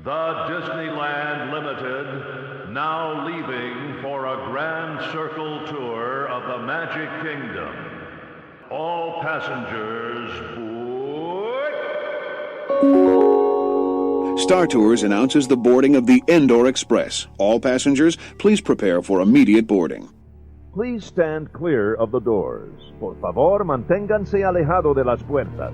The Disneyland Limited, now leaving for a Grand Circle tour of the Magic Kingdom. All passengers board. Star Tours announces the boarding of the Endor Express. All passengers, please prepare for immediate boarding. Please stand clear of the doors. Por favor, manténganse alejado de las puertas.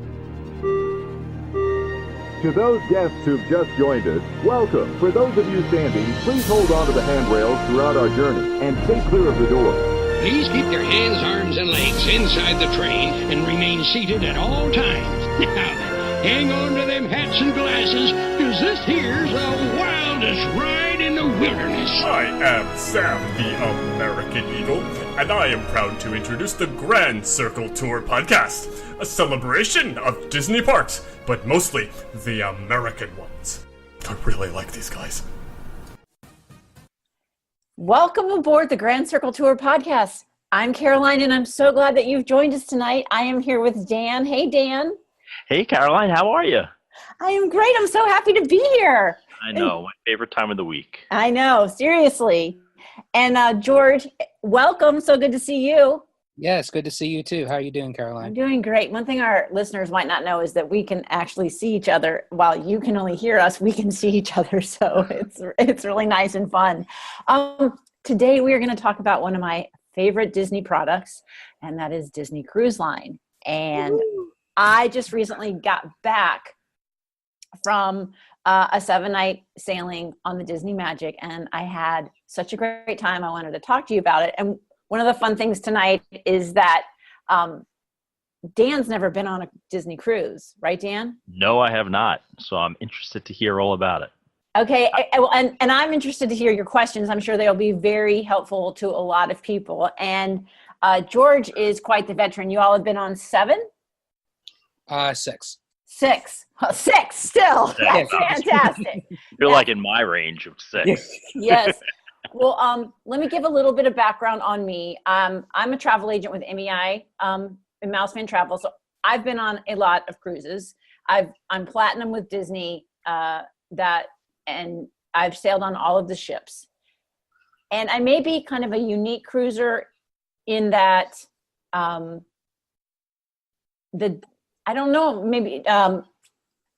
To those guests who've just joined us, welcome. For those of you standing, please hold on to the handrails throughout our journey and stay clear of the door. Please keep your hands, arms, and legs inside the train and remain seated at all times. Now then, hang on to them hats and glasses, because this here's the wildest ride in the wilderness. I am Sam, the American Eagle, and I am proud to introduce the Grand Circle Tour podcast, a celebration of Disney parks, but mostly the American ones. I really like these guys. Welcome aboard the Grand Circle Tour podcast. I'm Caroline, and I'm so glad that you've joined us tonight. I am here with Dan. Hey, Dan. Hey, Caroline. How are you? I am great. I'm so happy to be here. I know. My favorite time of the week. I know. Seriously. And George, welcome. So good to see you. Yeah, it's good to see you too. How are you doing, Caroline? I'm doing great. One thing our listeners might not know is that we can actually see each other. While you can only hear us, we can see each other. So it's really nice and fun. Today we are going to talk about one of my favorite Disney products, and that is Disney Cruise Line. And I just recently got back from a 7-night sailing on the Disney Magic, and I had such a great time. I wanted to talk to you about it. And one of the fun things tonight is that Dan's never been on a Disney cruise, right, Dan? No, I have not. So I'm interested to hear all about it. Okay, and I'm interested to hear your questions. I'm sure they'll be very helpful to a lot of people. And George is quite the veteran. You all have been on 7? 6. 6. 6 still. That's fantastic. You're like in my range of 6. Yes. Well, let me give a little bit of background on me. I'm a travel agent with MEI in Mouseman Travel. So I've been on a lot of cruises. I'm platinum with Disney, and I've sailed on all of the ships. And I may be kind of a unique cruiser in that I don't know, maybe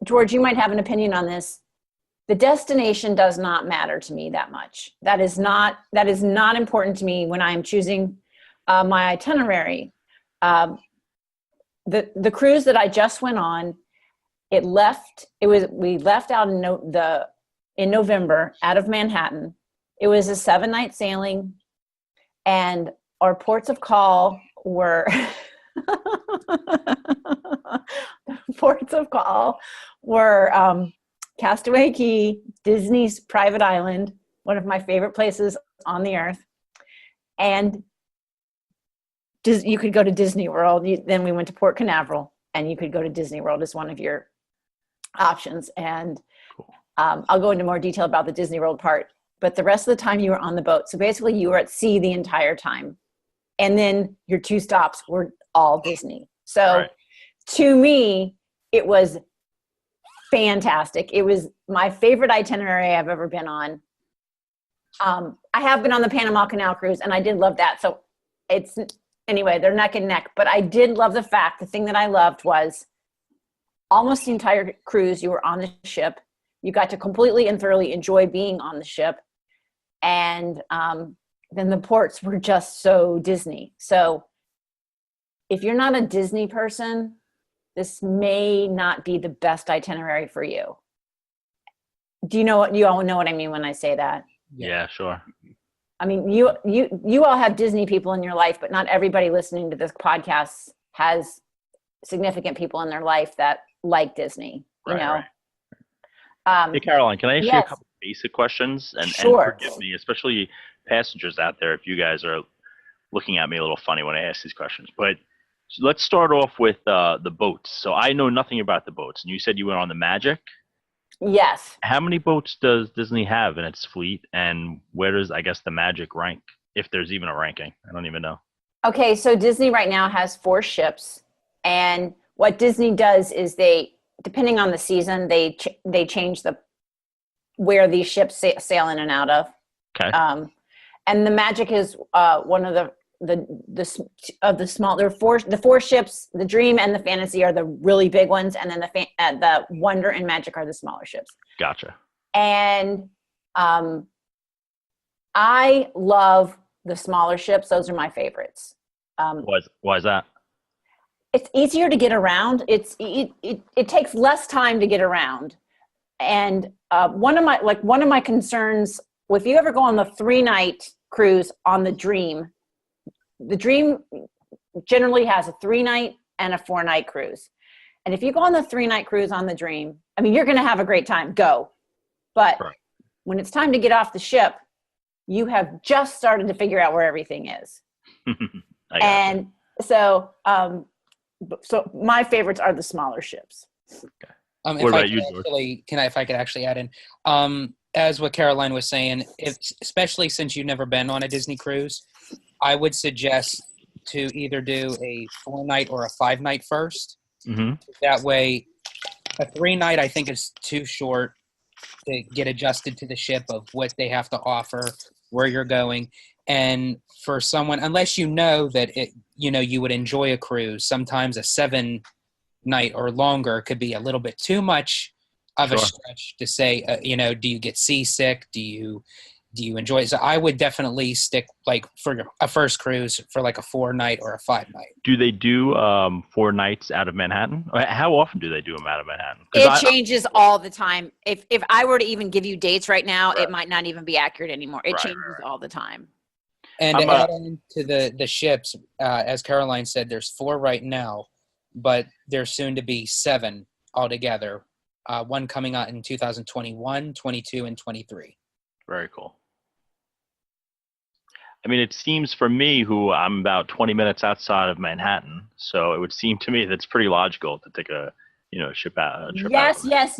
George, you might have an opinion on this. The destination does not matter to me that much. That is not important to me when I am choosing my itinerary. The cruise that I just went on, we left out in November out of Manhattan. It was a 7-night sailing, and our ports of call were Castaway Cay, Disney's private island, one of my favorite places on the earth. And you could go to Disney World. Then we went to Port Canaveral, and you could go to Disney World as one of your options. And I'll go into more detail about the Disney World part. But the rest of the time you were on the boat. So basically you were at sea the entire time. And then your 2 stops were all Disney. So right. To me, it was fantastic. It was my favorite itinerary I've ever been on. I have been on the Panama Canal cruise, and I did love that. So anyway, they're neck and neck. But I did love the thing that I loved was almost the entire cruise you were on the ship. You got to completely and thoroughly enjoy being on the ship. And then the ports were just so Disney. So if you're not a Disney person, this may not be the best itinerary for you. Do you all know what I mean when I say that? Yeah, sure. I mean, you all have Disney people in your life, but not everybody listening to this podcast has significant people in their life that like Disney, you know? Right. Hey, Caroline, can I ask you a Yes. couple basic questions? And Sure. forgive me, especially passengers out there, if you guys are looking at me a little funny when I ask these questions. But let's start off with the boats. So I know nothing about the boats. And you said you went on the Magic? Yes. How many boats does Disney have in its fleet? And where does, I guess, the Magic rank, if there's even a ranking? I don't even know. Okay, so Disney right now has 4 ships. And what Disney does is depending on the season, they change the where these ships sail in and out of. Okay. And the Magic is one of the small. There are the four ships. The Dream and the Fantasy are the really big ones, and then the Wonder and Magic are the smaller ships. Gotcha. And I love the smaller ships. Those are my favorites. Why is that? It's easier to get around. It takes less time to get around. And one of my concerns, if you ever go on the 3-night cruise on the Dream generally has a 3-night and a 4-night cruise. And if you go on the 3-night cruise on the Dream, I mean, you're going to have a great time. Go. But when it's time to get off the ship, you have just started to figure out where everything is. And so my favorites are the smaller ships. Okay. If I could actually add in, as what Caroline was saying, especially since you've never been on a Disney cruise, I would suggest to either do a 4-night or a 5-night first. Mm-hmm. That way, a 3-night I think is too short to get adjusted to the ship of what they have to offer, where you're going. And for someone, unless you know that you would enjoy a cruise, sometimes a 7-night or longer could be a little bit too much of a stretch to say, do you get seasick? Do you enjoy it? So I would definitely stick for a first cruise for a 4-night or a 5-night. Do they do 4 nights out of Manhattan? How often do they do them out of Manhattan? It changes all the time. If I were to even give you dates right now, it might not even be accurate anymore. It changes all the time. And to add on to the ships, as Caroline said, there's 4 right now, but there's soon to be 7 altogether. One coming out in 2021, 22, and 23. Very cool. I mean, it seems for me, who I'm about 20 minutes outside of Manhattan, so it would seem to me that's pretty logical to take a trip out. Yes,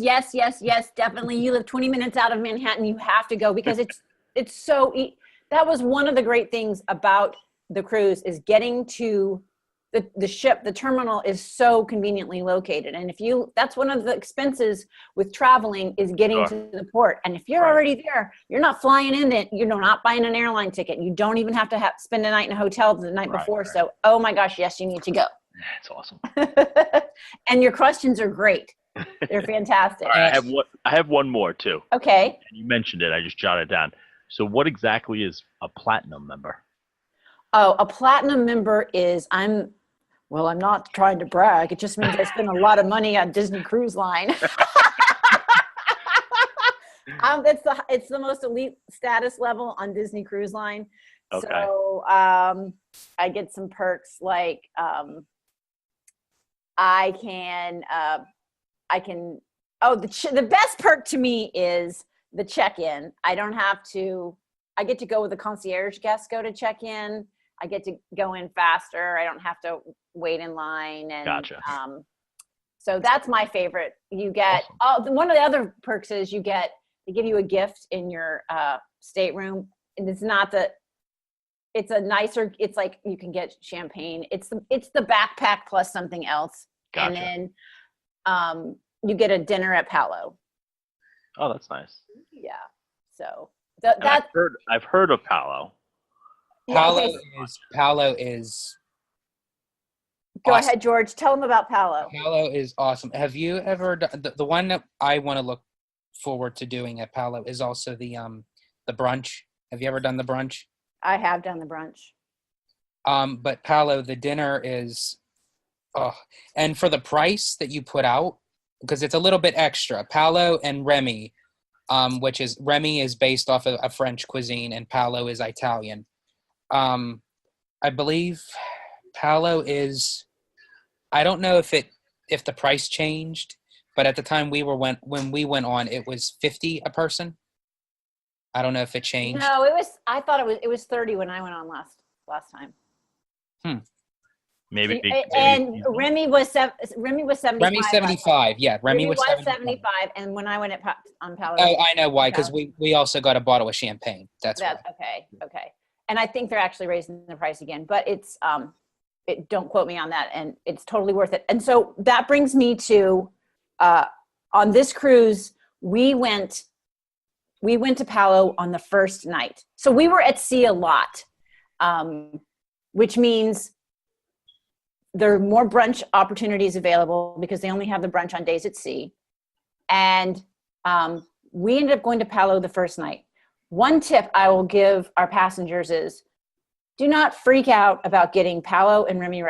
definitely. You live 20 minutes out of Manhattan, you have to go because it's so. That was one of the great things about the cruise is getting to the ship. The terminal is so conveniently located, and that's one of the expenses with traveling is getting to the port. And if you're already there, you're not flying in it. You're not buying an airline ticket. You don't even have to spend a night in a hotel the night before. Right. So, oh my gosh, yes, you need to go. That's awesome. And your questions are great. They're fantastic. All right, I have one more too. Okay. And you mentioned it. I just jotted it down. So, what exactly is a platinum member? Oh, a platinum member is I'm not trying to brag. It just means I spend a lot of money on Disney Cruise Line. It's the most elite status level on Disney Cruise Line. Okay. So I get some perks like the best perk to me is the check-in. I get to go with the concierge guest go to check in. I get to go in faster. I don't have to wait in line. And gotcha. So that's my favorite. You get one of the other perks is they give you a gift in your stateroom, and it's a nicer. It's like you can get champagne. It's the backpack plus something else, gotcha. And then you get a dinner at Palo. Oh, that's nice. Yeah. So I've heard of Palo. Palo is. Go awesome. ahead, George. Tell them about Palo. Palo is awesome. Have you ever done the one that I want to look forward to doing at Palo is also the brunch. Have you ever done the brunch? I have done the brunch. But Palo, the dinner is, and for the price that you put out, because it's a little bit extra. Palo and Remy, Remy is based off of a French cuisine and Palo is Italian. I believe Palo is, I don't know if the price changed, but at the time when we went on, it was $50 a person. I don't know if it changed. No, I thought it was 30 when I went on last time. Maybe. And Remy was 75. Remy 75. Yeah, Remy was 75. And when I went on Palo. Oh, I know why, because we also got a bottle of champagne. That's okay. And I think they're actually raising the price again, but it's don't quote me on that, and it's totally worth it. And so that brings me to on this cruise we went we went to Palo on the first night. So we were at sea a lot, which means there are more brunch opportunities available because they only have the brunch on days at sea. And we ended up going to Palo the first night. One tip I will give our passengers is do not freak out about getting Palo and Remy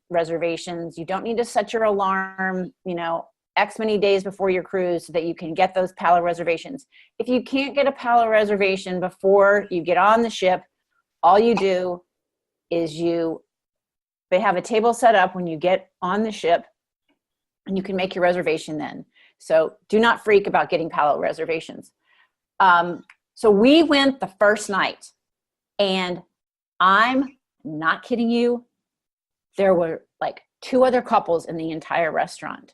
reservations. You don't need to set your alarm, X many days before your cruise so that you can get those Palo reservations. If you can't get a Palo reservation before you get on the ship, all you do is they have a table set up when you get on the ship and you can make your reservation then. So do not freak about getting Palo reservations. So we went the first night, and I'm not kidding you, there were like 2 other couples in the entire restaurant.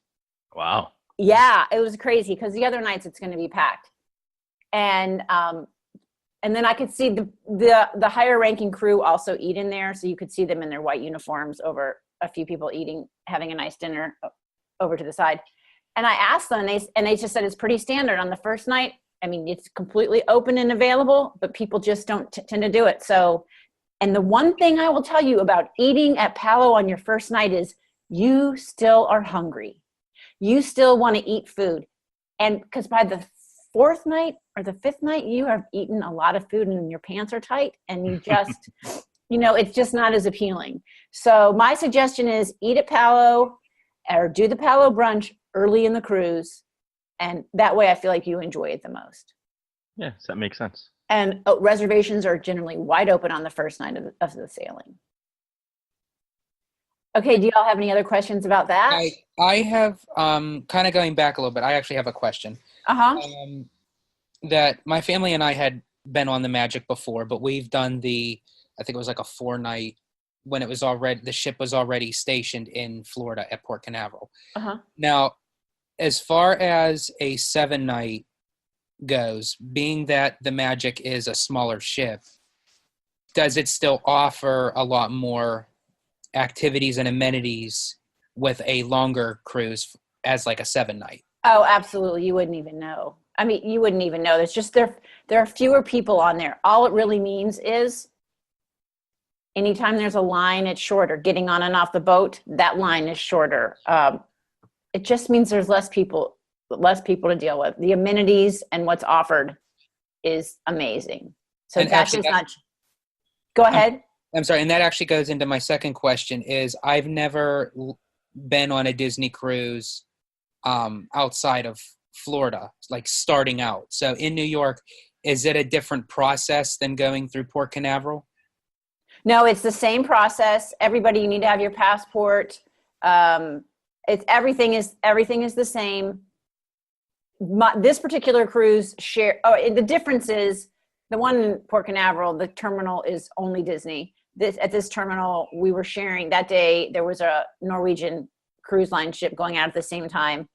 Wow. Yeah, it was crazy because the other nights it's going to be packed. And then I could see the higher ranking crew also eat in there. So you could see them in their white uniforms over a few people having a nice dinner over to the side. And I asked them, and they just said it's pretty standard on the first night. I mean, it's completely open and available, but people just don't tend to do it. So, and the one thing I will tell you about eating at Palo on your first night is you still are hungry. You still want to eat food. And because by the 4th night or the 5th night, you have eaten a lot of food and your pants are tight and you just, it's just not as appealing. So my suggestion is eat at Palo or do the Palo brunch early in the cruise. And that way I feel like you enjoy it the most. Yeah, that makes sense. And reservations are generally wide open on the first night of the sailing. Okay, do y'all have any other questions about that? I have, kind of going back a little bit, I actually have a question. That my family and I had been on the Magic before, but we've done I think it was like a 4-night when the ship was already stationed in Florida at Port Canaveral. Now, as far as a 7-night goes, being that the Magic is a smaller ship, does it still offer a lot more activities and amenities with a longer cruise as like a 7-night? Oh, absolutely. You wouldn't even know. I mean, you wouldn't even know. It's just there are fewer people on there. All it really means is anytime there's a line, it's shorter. Getting on and off the boat, that line is shorter. It just means there's less people to deal with. The amenities and what's offered is amazing. So that does not. Go ahead. I'm sorry, and that actually goes into my second question. Is I've never been on a Disney cruise outside of Florida, like starting out. So in New York, is it a different process than going through Port Canaveral? No, it's the same process. Everybody, you need to have your passport. Everything is the same. This particular cruise the difference is the one in Port Canaveral, the terminal is only Disney. At this terminal, we were sharing that day. There was a Norwegian cruise line ship going out at the same time.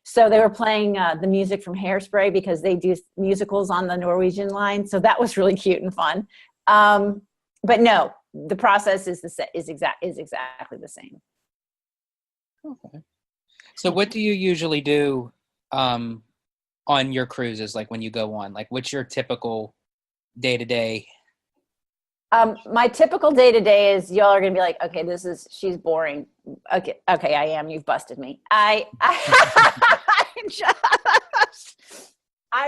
So they were playing the music from Hairspray because they do musicals on the Norwegian line. So that was really cute and fun. But no, the process is exactly the same. Okay. So what do you usually do on your cruises, like when you go on? Like, what's your typical day-to-day? My typical day-to-day is y'all are going to be like, okay, she's boring. Okay, I am. You've busted me. I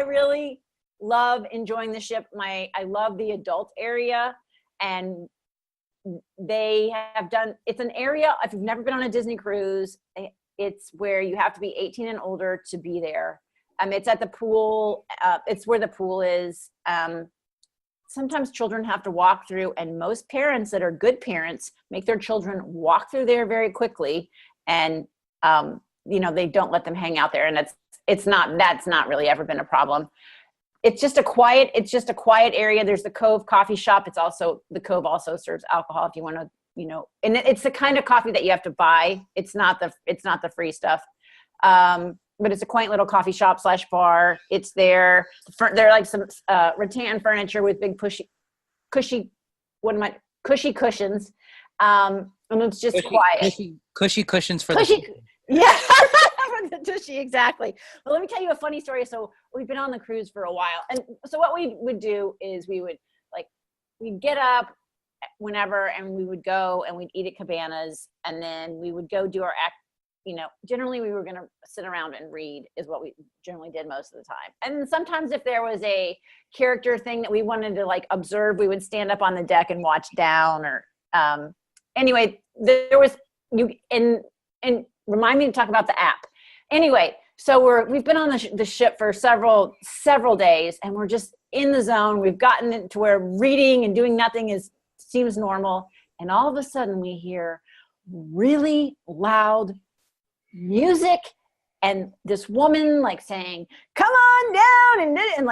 really love enjoying the ship. I love the adult area, and it's an area, if you've never been on a Disney cruise, it's where you have to be 18 and older to be there. It's at the pool. It's where the pool is. Sometimes children have to walk through, and most parents that are good parents make their children walk through there very quickly, and they don't let them hang out there, and that's not really ever been a problem. It's just a quiet area. There's the Cove coffee shop. The Cove also serves alcohol if you want to, and it's the kind of coffee that you have to buy. It's not the free stuff. But it's a quaint little coffee shop / bar. It's there. They're like some rattan furniture with big cushy cushions. And it's just quiet. Cushy cushions for yeah, for the Does she? Exactly. Well, let me tell you a funny story. So we've been on the cruise for a while. And so what we would do is we'd get up whenever and we would go and we'd eat at cabanas and then we would go do our act. Generally we were going to sit around and read is what we generally did most of the time. And sometimes if there was a character thing that we wanted to observe, we would stand up on the deck and watch down or, anyway, there was and remind me to talk about the app. Anyway, so we've been on the ship for several days and we're just in the zone. We've gotten it to where reading and doing nothing seems normal. And all of a sudden we hear really loud music and this woman saying, "Come on down," and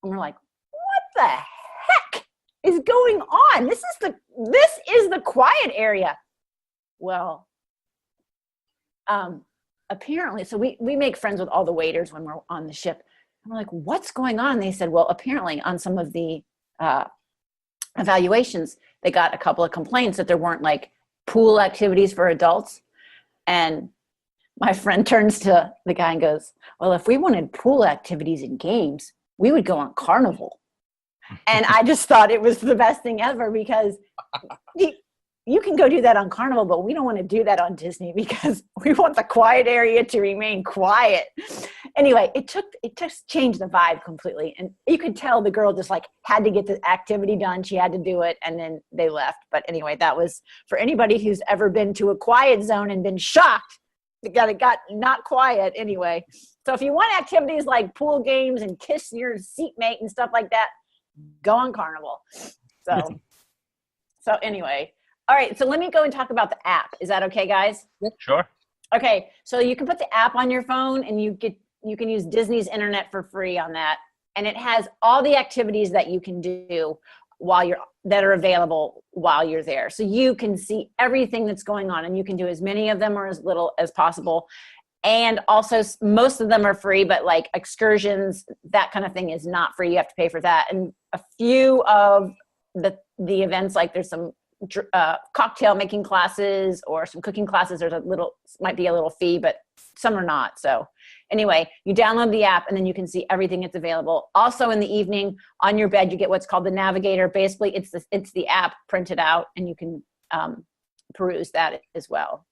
we're like, what the heck is going on? This is the quiet area. Well, apparently, so we make friends with all the waiters when we're on the ship. And we're like, what's going on? And they said, well, apparently on some of the evaluations, they got a couple of complaints that there weren't pool activities for adults. And my friend turns to the guy and goes, well, if we wanted pool activities and games, we would go on Carnival. And I just thought it was the best thing ever because you can go do that on Carnival, but we don't want to do that on Disney because we want the quiet area to remain quiet. Anyway, it just changed the vibe completely. And you could tell the girl just had to get the activity done. She had to do it and then they left. But anyway, that was for anybody who's ever been to a quiet zone and been shocked that it got not quiet anyway. So if you want activities like pool games and kiss your seatmate and stuff like that, go on Carnival. So anyway. All right, so let me go and talk about the app. Is that okay, guys? Sure. Okay, so you can put the app on your phone and you can use Disney's internet for free on that. And it has all the activities that you can do that are available while you're there. So you can see everything that's going on and you can do as many of them or as little as possible. And also most of them are free, but excursions, that kind of thing is not free. You have to pay for that. And a few of the events, there's some cocktail making classes or some cooking classes, might be a little fee, but some are not. So anyway, you download the app and then you can see everything that's available. Also in the evening on your bed, you get what's called the Navigator. Basically it's the app printed out and you can peruse that as well.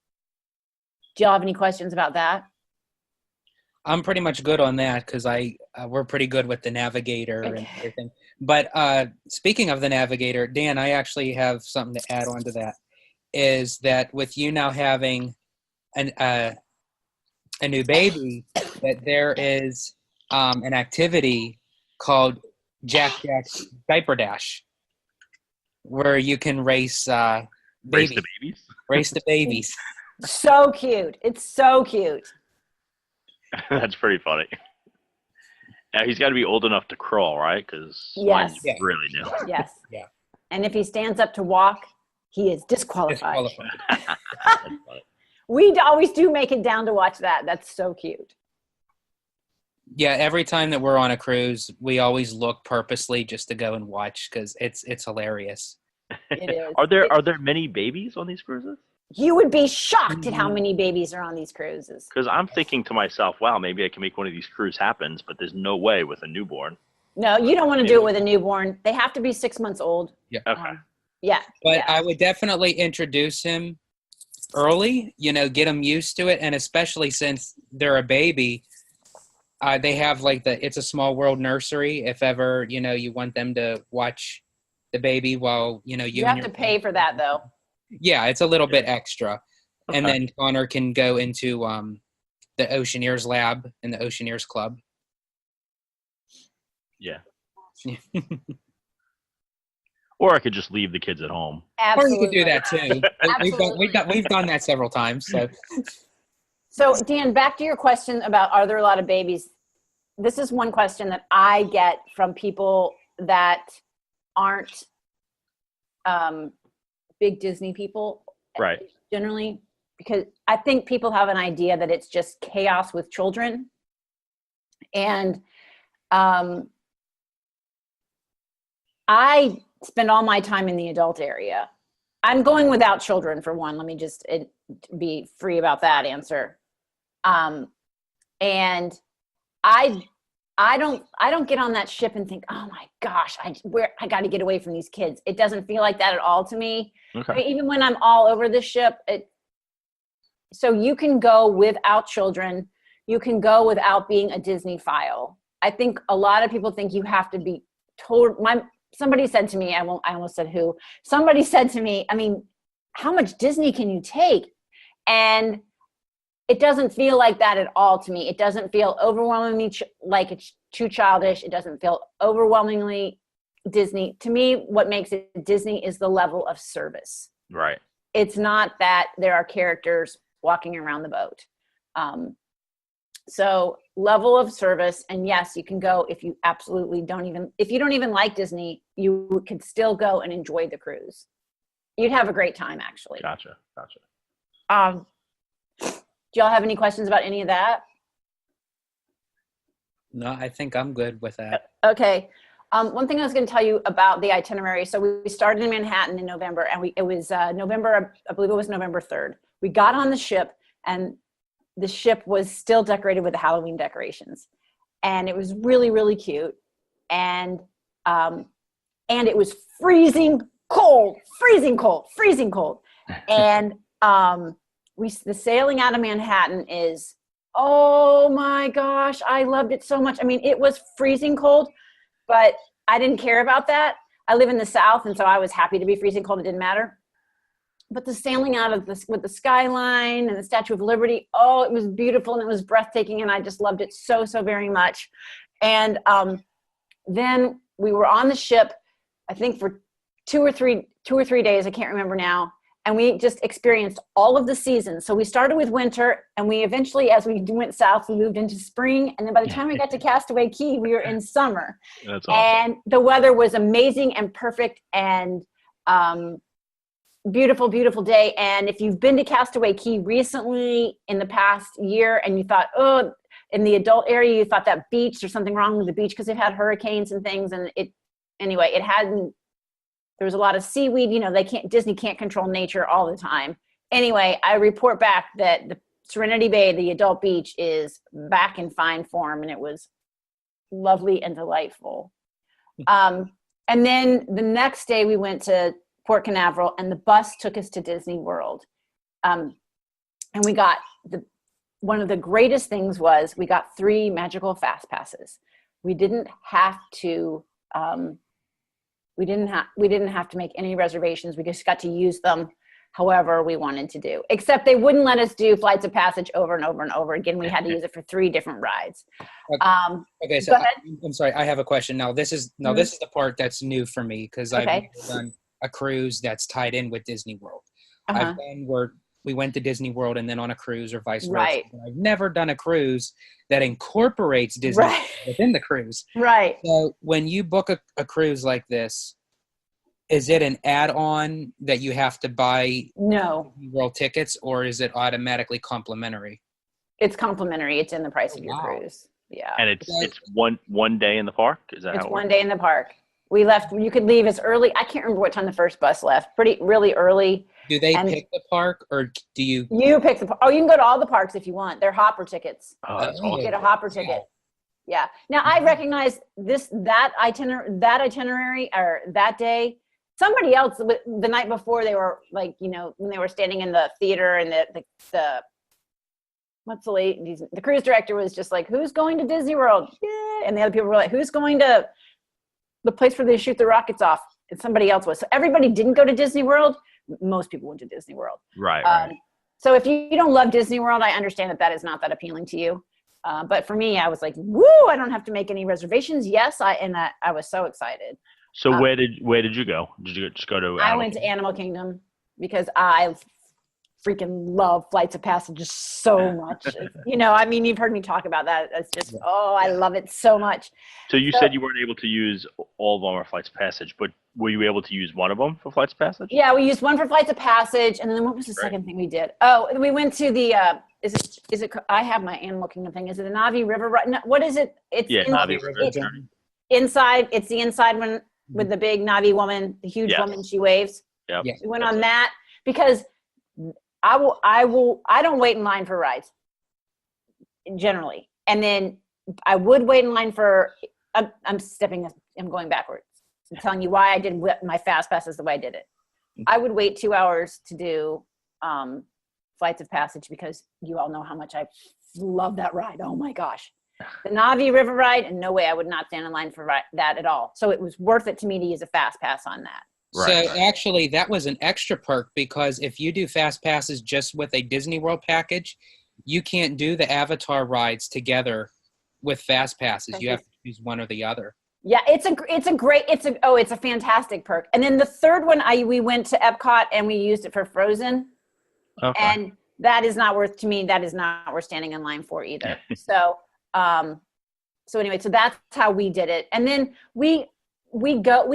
Do y'all have any questions about that? I'm pretty much good on that because we're pretty good with the Navigator and everything. But speaking of the Navigator, Dan, I actually have something to add on to that. Is that with you now having a new baby, that there is an activity called Jack Jack's Diaper Dash, where you can race Race the babies? Race the babies. So cute. It's so cute. That's pretty funny. Now he's got to be old enough to crawl, right? Because yes. mine's really new. Yes. Yeah. And if he stands up to walk, he is disqualified. That's funny. We always do make it down to watch that. That's so cute. Yeah, every time that we're on a cruise, we always look purposely just to go and watch because it's hilarious. It is. Are there many babies on these cruises? You would be shocked at how many babies are on these cruises. Because I'm thinking to myself, wow, maybe I can make one of these cruise happens, but there's no way with a newborn. No, you don't want to do it with a newborn. They have to be 6 months old. Yeah. Okay. Yeah. But yeah. I would definitely introduce him early, get him used to it. And especially since they're a baby, they have It's a Small World nursery. If ever, you want them to watch the baby while, you have to pay for that though. Yeah, it's a little bit extra. Okay. And then Connor can go into the Oceaneers lab in the Oceaneers Club. Yeah. Or I could just leave the kids at home. Absolutely. Or you could do that too. We've done that several times. So Dan, back to your question about are there a lot of babies? This is one question that I get from people that aren't big Disney people. Right. Generally, because I think people have an idea that it's just chaos with children. And I spend all my time in the adult area. I'm going without children for one. Let me just be free about that answer. And I don't get on that ship and think, oh my gosh, I got to get away from these kids. It doesn't feel like that at all to me. Okay. I mean, even when I'm all over the ship, so you can go without children. You can go without being a Disney file. I think a lot of people think you have to be told. Somebody said to me, I almost said who. Somebody said to me, I mean, how much Disney can you take? And it doesn't feel like that at all to me. It doesn't feel overwhelmingly like it's too childish. It doesn't feel overwhelmingly Disney. To me, what makes it Disney is the level of service. Right. It's not that there are characters walking around the boat. So level of service, and yes, you can go if you if you don't even like Disney, you could still go and enjoy the cruise. You'd have a great time, actually. Gotcha. Do y'all have any questions about any of that? No, I think I'm good with that. Okay. One thing I was going to tell you about the itinerary. So we started in Manhattan in November, and it was November, I believe it was November 3rd. We got on the ship, and the ship was still decorated with the Halloween decorations. And it was really, really cute. And it was freezing cold. And the sailing out of Manhattan is, oh my gosh, I loved it so much. I mean, it was freezing cold, but I didn't care about that. I live in the South, and so I was happy to be freezing cold. It didn't matter. But the sailing out of with the skyline and the Statue of Liberty, oh, it was beautiful and it was breathtaking, and I just loved it so, so very much. And then we were on the ship, I think for two or three days, I can't remember now. And we just experienced all of the seasons. So we started with winter, and we eventually, as we went south, we moved into spring. And then by the time we got to Castaway Cay, we were in summer. That's awesome. And the weather was amazing and perfect and beautiful, beautiful day. And if you've been to Castaway Cay recently in the past year and you thought, oh, in the adult area, you thought that beach, there's something wrong with the beach because they've had hurricanes and things. And it hadn't. There was a lot of seaweed, Disney can't control nature all the time. Anyway, I report back that the Serenity Bay, the adult beach, is back in fine form, and it was lovely and delightful. And then the next day we went to Port Canaveral, and the bus took us to Disney World. And we got one of the greatest things was we got 3 magical fast passes. We didn't have to we didn't have to make any reservations. We just got to use them however we wanted to do, except they wouldn't let us do Flights of Passage over and over and over again. We had to use it for 3 different rides. Okay, so I'm sorry, I have a question. This is the part that's new for me, because I've never done a cruise that's tied in with Disney World. I've done where we went to Disney World and then on a cruise, or vice versa. Right. I've never done a cruise that incorporates Disney within the cruise. Right. So when you book a cruise like this, is it an add-on that you have to buy Disney World tickets, or is it automatically complimentary? It's complimentary. It's in the price of your cruise. Yeah. And it's one day in the park? Is that it's how it one works? day in the park. We left, you could leave as early. I can't remember what time the first bus left. Really early. Do they pick the park, or do you? You pick the park. Oh, you can go to all the parks if you want. They're hopper tickets. Oh, that's You awesome. get a hopper ticket. Yeah. Now I recognize that itinerary or that day. Somebody else the night before, they were like, when they were standing in the theater, and the cruise director was just like, who's going to Disney World? Yeah. And the other people were like, who's going to the place where they shoot the rockets off? And somebody else was. So everybody didn't go to Disney World. Most people went to Disney World. Right. So if you don't love Disney World, I understand that is not that appealing to you. But for me, I was like, woo, I don't have to make any reservations. Yes, I was so excited. So where did you go? Did you just go to I went to Animal Kingdom because I freaking love Flights of Passage so much. You've heard me talk about that. It's just, I love it so much. So you said you weren't able to use all of them for Flights of Passage, but were you able to use one of them for Flights of Passage? Yeah, we used one for Flights of Passage, and then what was the second thing we did? Oh, we went to the is it? I have my Animal Kingdom thing. Is it the Navi River ride? No, what is it? It's Navi River Journey. Inside. It's the inside one with the big Navi woman, the huge woman. She waves. Yep. We went on that because I don't wait in line for rides. Generally, And then I would wait in line for, I'm going backwards. I'm telling you why I did my fast passes the way I did it. I would wait 2 hours to do Flights of Passage because you all know how much I love that ride. Oh my gosh. The Navi River ride, and no way I would not stand in line for that at all. So it was worth it to me to use a fast pass on that. Right. So actually that was an extra perk because if you do fast passes just with a Disney World package, you can't do the Avatar rides together with fast passes. You have to choose one or the other. Yeah, it's a fantastic perk. And then the third one, we went to Epcot and we used it for Frozen. Okay. And that is not worth standing in line for either. So anyway, so that's how we did it. And then we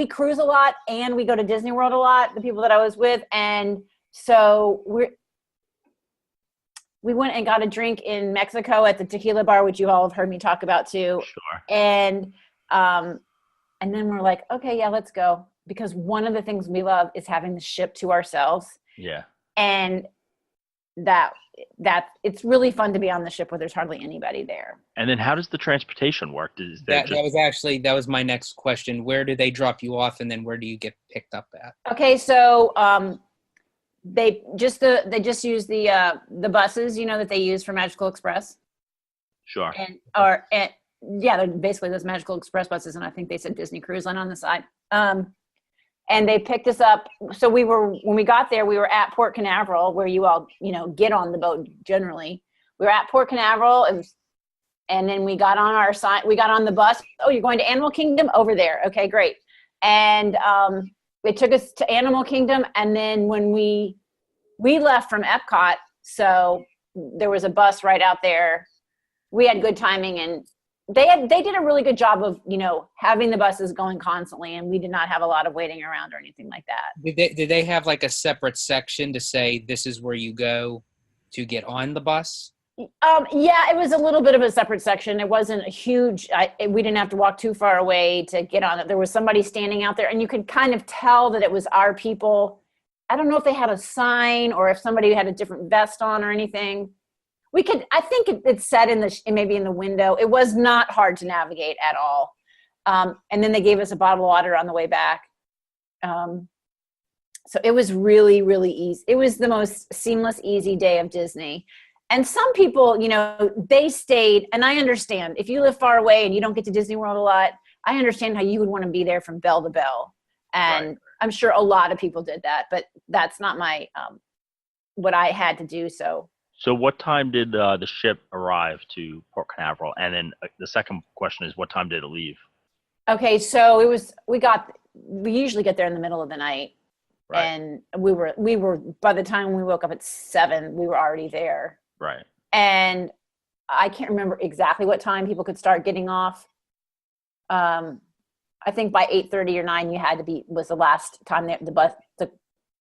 cruise a lot and we go to Disney World a lot, the people that I was with. And so we went and got a drink in Mexico at the tequila bar, which you all have heard me talk about too. Sure. And then we're like, okay, yeah, let's go. Because one of the things we love is having the ship to ourselves. Yeah. And that it's really fun to be on the ship where there's hardly anybody there. And then how does the transportation work? That was my next question. Where do they drop you off and then where do you get picked up at? Okay, so they just use the buses, that they use for Magical Express. Sure. They're basically those Magical Express buses, and I think they said Disney Cruise Line on the side. And they picked us up. So when we got there, we were at Port Canaveral, where you all, get on the boat generally. We were at Port Canaveral, and then we got on the bus. Oh, you're going to Animal Kingdom? Over there. Okay, great. And they took us to Animal Kingdom, and then when we left from Epcot, so there was a bus right out there. We had good timing, and they did a really good job of, having the buses going constantly, and we did not have a lot of waiting around or anything like that. Did they have like a separate section to say this is where you go to get on the bus? Yeah, it was a little bit of a separate section. It wasn't a huge, we didn't have to walk too far away to get on it. There was somebody standing out there, and you could kind of tell that it was our people. I don't know if they had a sign or if somebody had a different vest on or anything. I think it said maybe in the window. It was not hard to navigate at all. And then they gave us a bottle of water on the way back. So it was really, really easy. It was the most seamless, easy day of Disney. And some people, they stayed, and I understand if you live far away and you don't get to Disney World a lot, I understand how you would want to be there from bell to bell. And right. I'm sure a lot of people did that, but that's not what I had to do. So what time did the ship arrive to Port Canaveral? And then the second question is, what time did it leave? Okay, so we usually get there in the middle of the night. Right. And we were by the time we woke up at 7, we were already there. Right. And I can't remember exactly what time people could start getting off. I think by 8:30 or 9 was the last time that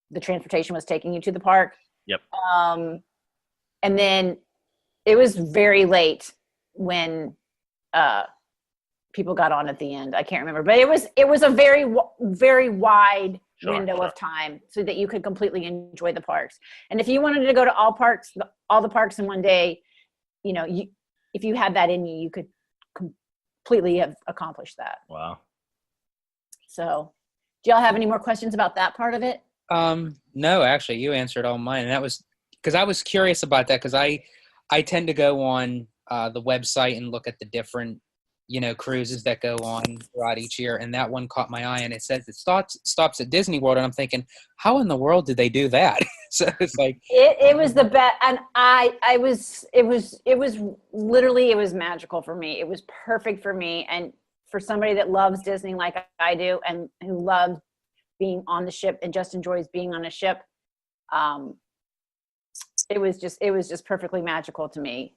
the transportation was taking you to the park. Yep. And then it was very late when people got on at the end. I can't remember, but it was a very, very wide window of time so that you could completely enjoy the parks. And if you wanted to go to all the parks in one day, if you had that in you, you could completely have accomplished that. Wow. So, do y'all have any more questions about that part of it? No, actually, you answered all mine, and that was because I was curious about that because I tend to go on the website and look at the different cruises that go on throughout each year, and that one caught my eye, and it says it stops at Disney World, and I'm thinking, how in the world did they do that? So it's like it was the best, and it was literally, it was magical for me. It was perfect for me, and for somebody that loves Disney like I do, and who loves being on the ship and just enjoys being on a ship. It was just perfectly magical to me.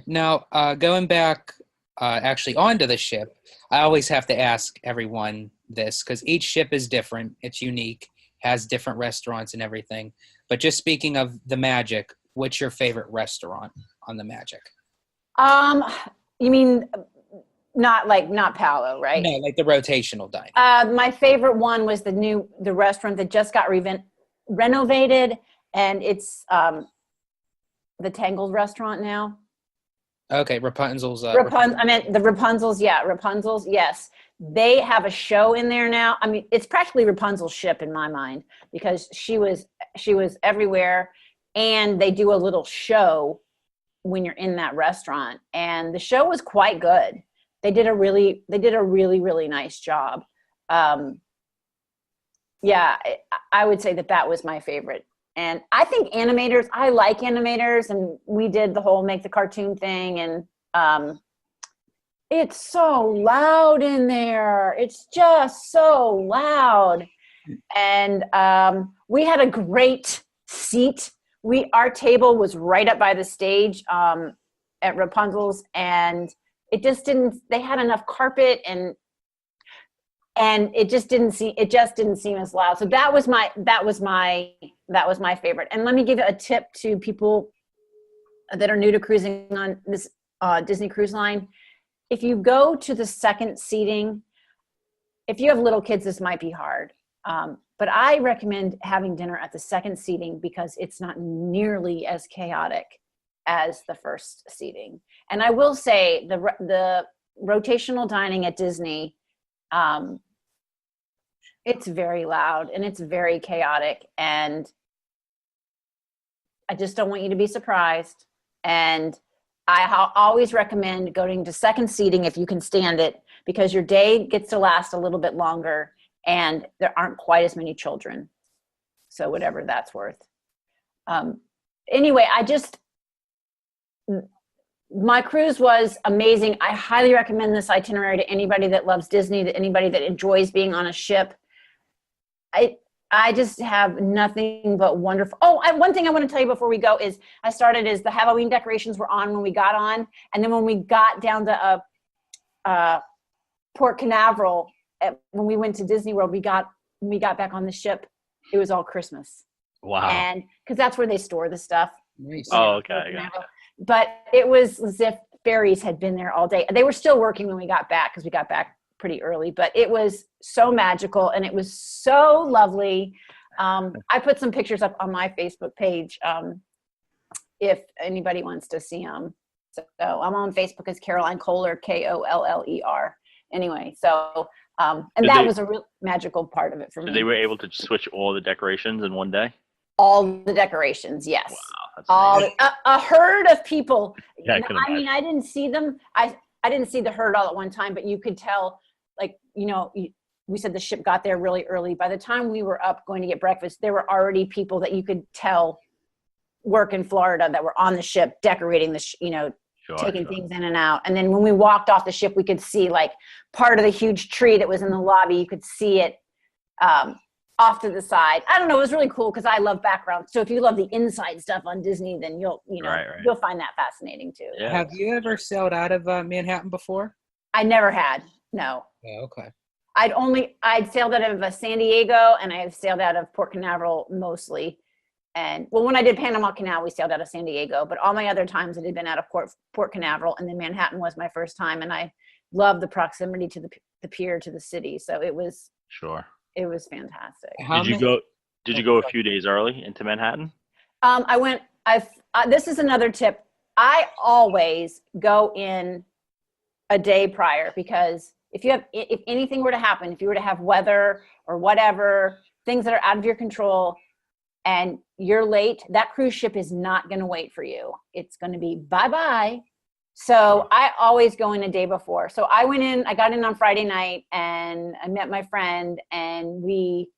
Now, going back actually onto the ship, I always have to ask everyone this because each ship is different. It's unique, has different restaurants and everything. But just speaking of the Magic, what's your favorite restaurant on the Magic? You mean not Palo, right? No, like the rotational dining. My favorite one was the restaurant that just got renovated, and it's the Tangled restaurant now. Okay, Rapunzel's. I meant the Rapunzel's. Yeah, Rapunzel's. Yes, they have a show in there now. I mean, it's practically Rapunzel's ship in my mind because she was everywhere, and they do a little show when you're in that restaurant, and the show was quite good. They did a really really nice job. Yeah, I would say that was my favorite. And I think I like animators, and we did the whole make the cartoon thing, and it's so loud in there. It's just so loud. And we had a great seat. Our table was right up by the stage at Rapunzel's, and they had enough carpet and it just didn't seem as loud. So that was my favorite. And let me give a tip to people that are new to cruising on this Disney Cruise Line. If you go to the second seating, if you have little kids, this might be hard. But I recommend having dinner at the second seating because it's not nearly as chaotic as the first seating. And I will say the rotational dining at Disney, it's very loud and it's very chaotic, and I just don't want you to be surprised. And I always recommend going to second seating if you can stand it, because your day gets to last a little bit longer and there aren't quite as many children. So whatever that's worth. Anyway, my cruise was amazing. I highly recommend this itinerary to anybody that loves Disney, to anybody that enjoys being on a ship. I just have nothing but wonderful. Oh, one thing I want to tell you before we go is the Halloween decorations were on when we got on. And then when we got down to Port Canaveral, when we went to Disney World, when we got back on the ship, it was all Christmas. Wow. And because that's where they store the stuff. Nice. Oh, okay. Gotcha. But it was as if fairies had been there all day. They were still working when we got back because we got back pretty early, but it was so magical and it was so lovely. I put some pictures up on my Facebook page if anybody wants to see them. So I'm on Facebook as Caroline Koller, Koller. Anyway, so that was a real magical part of it for me. So they were able to switch all the decorations in one day? All the decorations, yes. Wow, that's amazing. A herd of people. Yeah, I mean, I didn't see them. I didn't see the herd all at one time, but you could tell, like, we said the ship got there really early. By the time we were up going to get breakfast, there were already people that you could tell work in Florida that were on the ship decorating taking things in and out. And then when we walked off the ship, we could see like part of the huge tree that was in the lobby. You could see it off to the side. I don't know. It was really cool because I love background. So if you love the inside stuff on Disney, then you'll find that fascinating too. Yeah. Have you ever sailed out of Manhattan before? I never had. No. Oh, okay. I'd sailed out of San Diego, and I've sailed out of Port Canaveral mostly. And when I did Panama Canal, we sailed out of San Diego, but all my other times it had been out of Port Canaveral, and then Manhattan was my first time. And I loved the proximity to the pier, to the city. So it was fantastic. Did you go a few days early into Manhattan? This is another tip. I always go in a day prior, because if anything were to happen, if you were to have weather or whatever, things that are out of your control and you're late, that cruise ship is not going to wait for you. It's going to be bye-bye. So I always go in a day before. So I got in on Friday night, and I met my friend, and we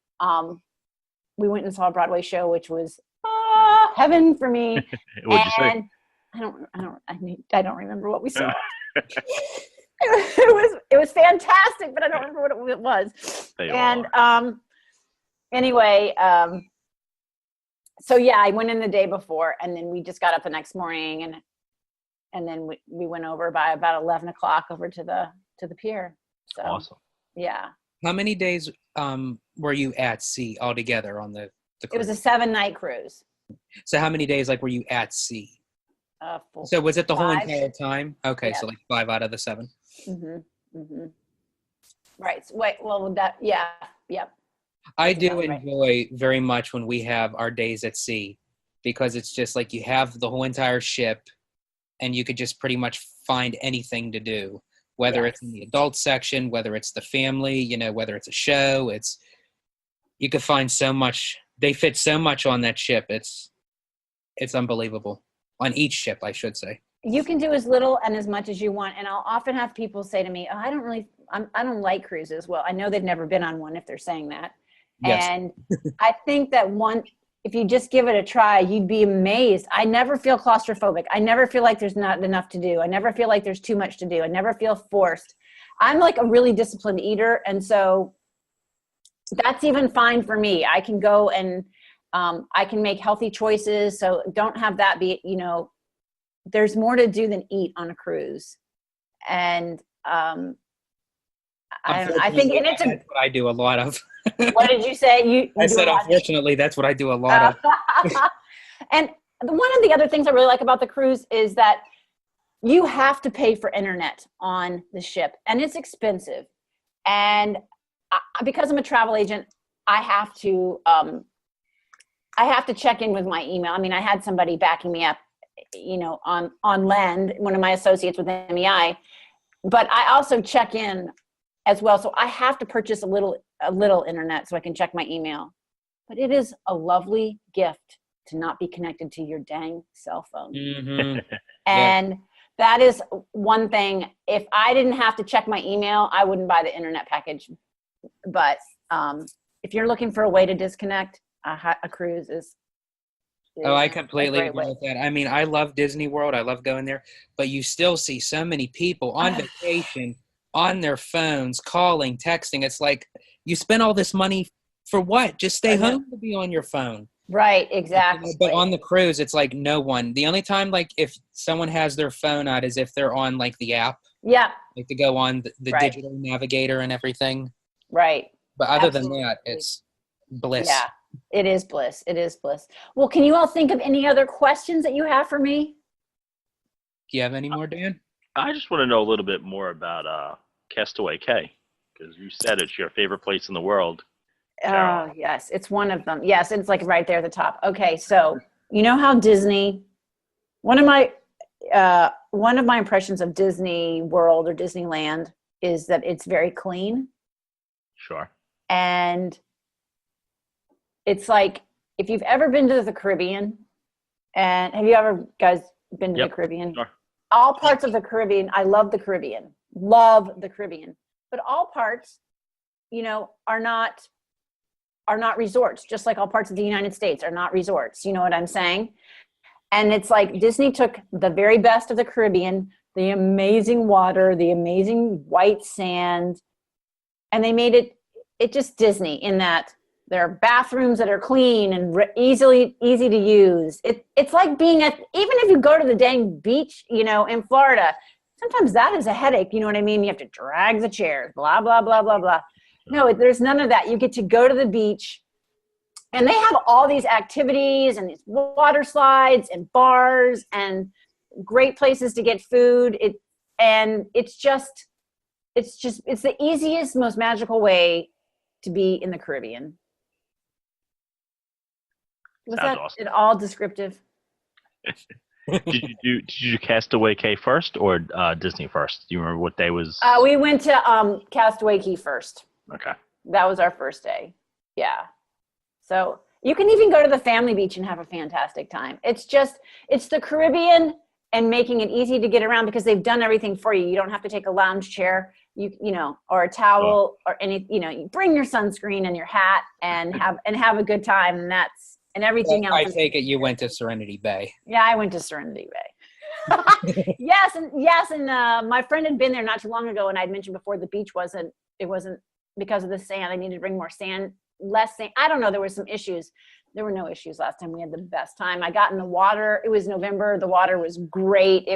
went and saw a Broadway show, which was heaven for me. What'd you say? I don't remember what we saw. It was fantastic, but I don't remember what it was. Anyway, so yeah, I went in the day before, and then we just got up the next morning, and then we went over by about 11 o'clock over to the pier. So awesome. Yeah. How many days were you at sea altogether on the cruise? It was a 7-night cruise. So how many days were you at sea? So was it the 5. whole entire time? Okay, Yeah. so like 5 out of the 7. Mm-hmm. Mm-hmm. Right. Yep. I do enjoy very much when we have our days at sea, because it's just like you have the whole entire ship, and you could just pretty much find anything to do, whether it's in the adult section, whether it's the family, you know, whether it's a show. You could find so much. They fit so much on that ship. It's unbelievable. On each ship, I should say. You can do as little and as much as you want. And I'll often have people say to me, oh, I don't like cruises. Well, I know they've never been on one if they're saying that. Yes. And I think that if you just give it a try, you'd be amazed. I never feel claustrophobic. I never feel like there's not enough to do. I never feel like there's too much to do. I never feel forced. I'm like a really disciplined eater. And so that's even fine for me. I can go and I can make healthy choices. So don't have that be, you know, there's more to do than eat on a cruise. And I think that's what I do a lot of. What did you say? I said, unfortunately, that's what I do a lot of. And one of the other things I really like about the cruise is that you have to pay for internet on the ship, and it's expensive. And because I'm a travel agent, I have to check in with my email. I mean, I had somebody backing me up, you know, on land, one of my associates with MEI, but I also check in as well. So I have to purchase a little internet so I can check my email. But it is a lovely gift to not be connected to your dang cell phone. Mm-hmm. And that is one thing. If I didn't have to check my email, I wouldn't buy the internet package. But if you're looking for a way to disconnect, a cruise is I completely agree with that. I mean, I love Disney World. I love going there. But you still see so many people on vacation, on their phones, calling, texting. It's like, you spend all this money for what? Just stay home to be on your phone. Right, exactly. But on the cruise, it's like no one. The only time, like, if someone has their phone out is if they're on, like, the app. Yeah. Like, to go on the digital navigator and everything. Right. But other than that, it's bliss. Yeah, it is bliss. It is bliss. Well, can you all think of any other questions that you have for me? Do you have any more, Dan? I just want to know a little bit more about Castaway Cay, because you said it's your favorite place in the world. Oh, yes. It's one of them. Yes, it's like right there at the top. Okay, so you know how Disney, one of my impressions of Disney World or Disneyland is that it's very clean. Sure. And it's like, if you've ever been to the Caribbean, and have you ever guys been to the Caribbean? Sure. All parts of the Caribbean, I love the Caribbean. Love the Caribbean. But all parts, you know, are not resorts, just like all parts of the United States are not resorts. You know what I'm saying? And it's like Disney took the very best of the Caribbean, the amazing water, the amazing white sand, and they made it just Disney in that there are bathrooms that are clean and easy to use. It's like being even if you go to the dang beach, you know, in Florida, sometimes that is a headache. You know what I mean? You have to drag the chairs, blah, blah, blah, blah, blah. No, there's none of that. You get to go to the beach, and they have all these activities and these water slides and bars and great places to get food. It's the easiest, most magical way to be in the Caribbean. Was that awesome. It all descriptive? Did you do Castaway Cay first or Disney first? Do you remember what day was? We went to Castaway Cay first. Okay. That was our first day. Yeah. So you can even go to the family beach and have a fantastic time. It's the Caribbean and making it easy to get around because they've done everything for you. You don't have to take a lounge chair, you know, or a towel or any, you know, you bring your sunscreen and your hat and have a good time. And everything else. I take it you went to Serenity Bay. Yeah, I went to Serenity Bay. Yes. And my friend had been there not too long ago. And I'd mentioned before the beach wasn't because of the sand. I needed to bring more sand, less sand. I don't know. There were some issues. There were no issues last time. We had the best time. I got in the water. It was November. The water was great.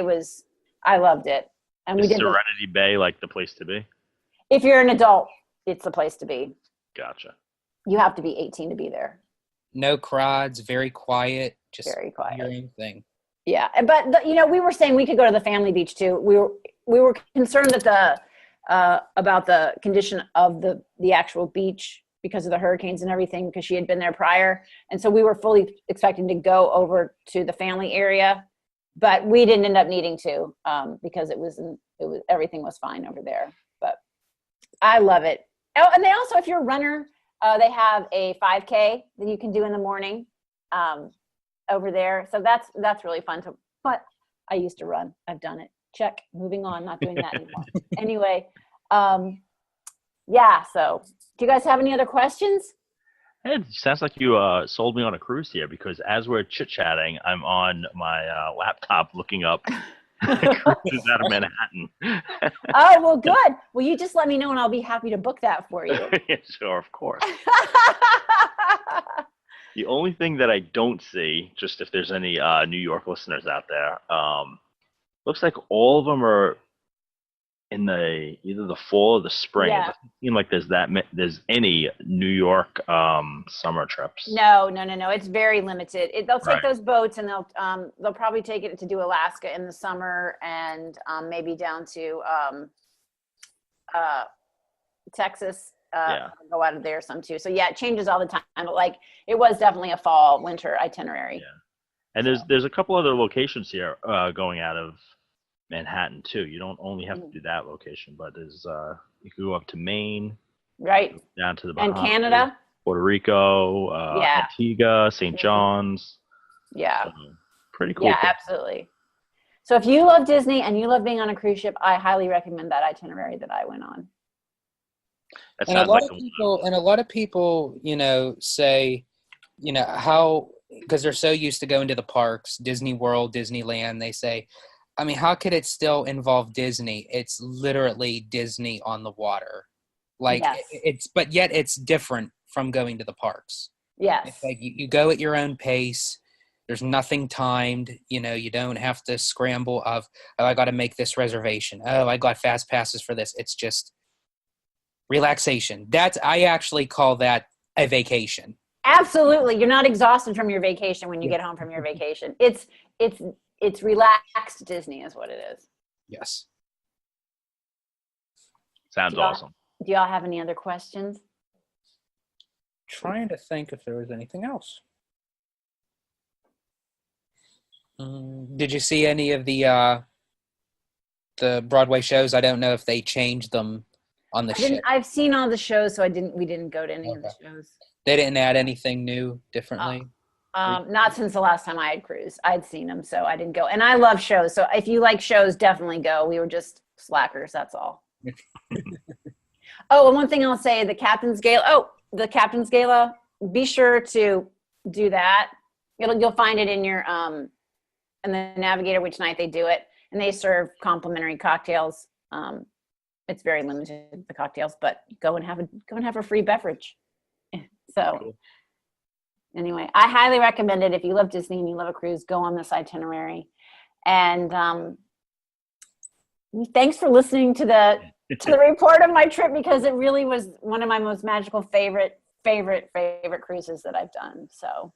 I loved it. And we did Serenity Bay like the place to be? If you're an adult, it's the place to be. Gotcha. You have to be 18 to be there. No crowds, very quiet, just very quiet. Your own thing. Yeah, but you know, we were saying we could go to the family beach too. We were concerned that about the condition of the actual beach because of the hurricanes and everything, because she had been there prior, and so we were fully expecting to go over to the family area but we didn't end up needing to because it was everything was fine over there. But I love it. Oh, and they also, if you're a runner, they have a 5K that you can do in the morning over there. So that's really fun. But I used to run. I've done it. Check. Moving on. Not doing that anymore. Anyway, yeah. So, do you guys have any other questions? It sounds like you sold me on a cruise here, because as we're chit-chatting, I'm on my laptop looking up cruises out of Manhattan. Oh, well, good. Well, you just let me know and I'll be happy to book that for you. Yeah, sure, of course. The only thing that I don't see, just if there's any New York listeners out there, looks like all of them are in either the fall or the spring. Yeah. It doesn't seem like there's any New York summer trips. No. It's very limited. They'll take Right. those boats and they'll probably take it to do Alaska in the summer and maybe down to Texas. Go out of there some too. So yeah, it changes all the time. But like it was definitely a fall winter itinerary. Yeah. And there's a couple other locations here going out of Manhattan too. You don't only have to do that location, but there's you can go up to Maine, right, down to the and Bahamas, Canada, Puerto Rico, Antigua, St. John's. Yeah, pretty cool. Yeah, absolutely. So if you love Disney and you love being on a cruise ship, I highly recommend that itinerary that I went on. And a lot of people, say, how, because they're so used to going to the parks, Disney World, Disneyland, they say, I mean, how could it still involve Disney? It's literally Disney on the water. Like but yet it's different from going to the parks. Yes. It's like you go at your own pace. There's nothing timed. You don't have to scramble of, oh, I got to make this reservation. Oh, I got fast passes for this. It's just relaxation. I actually call that a vacation. Absolutely. You're not exhausted from your vacation when you get home from your vacation. It's relaxed Disney is what it is. Yes. Sounds awesome. Do y'all have any other questions? Trying to think if there was anything else. Did you see any of the Broadway shows? I don't know if they changed them on the show. I've seen all the shows, so we didn't go to any of the shows. They didn't add anything new differently? Not since the last time I had cruised. I'd seen them, so I didn't go. And I love shows, so if you like shows, definitely go. We were just slackers, that's all. Oh, and one thing I'll say, the Captain's Gala, be sure to do that. You'll find it in your in the Navigator which night they do it, and they serve complimentary cocktails. It's very limited, the cocktails, but go and have a free beverage. So cool. Anyway, I highly recommend it. If you love Disney and you love a cruise, go on this itinerary. And thanks for listening to the report of my trip, because it really was one of my most magical favorite cruises that I've done. So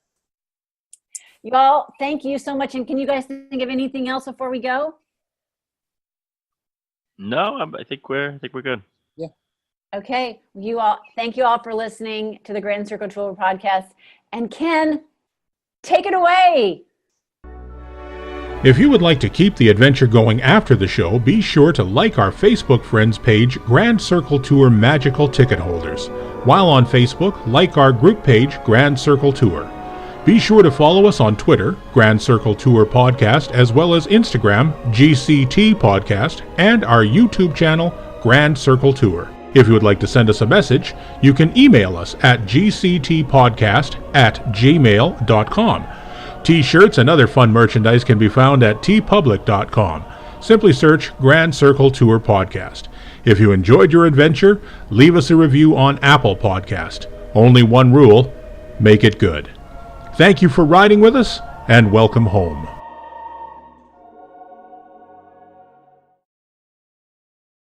you all, thank you so much. And can you guys think of anything else before we go? No, I think we're good. Yeah. Okay. Thank you all for listening to the Grand Circle Tour podcast. And Ken, take it away. If you would like to keep the adventure going after the show, be sure to like our Facebook friends page, Grand Circle Tour Magical Ticket Holders. While on Facebook, like our group page, Grand Circle Tour. Be sure to follow us on Twitter, Grand Circle Tour Podcast, as well as Instagram, GCT Podcast, and our YouTube channel, Grand Circle Tour. If you would like to send us a message, you can email us at gctpodcast@gmail.com. T-shirts and other fun merchandise can be found at tpublic.com. Simply search Grand Circle Tour Podcast. If you enjoyed your adventure, leave us a review on Apple Podcast. Only one rule, make it good. Thank you for riding with us, and welcome home.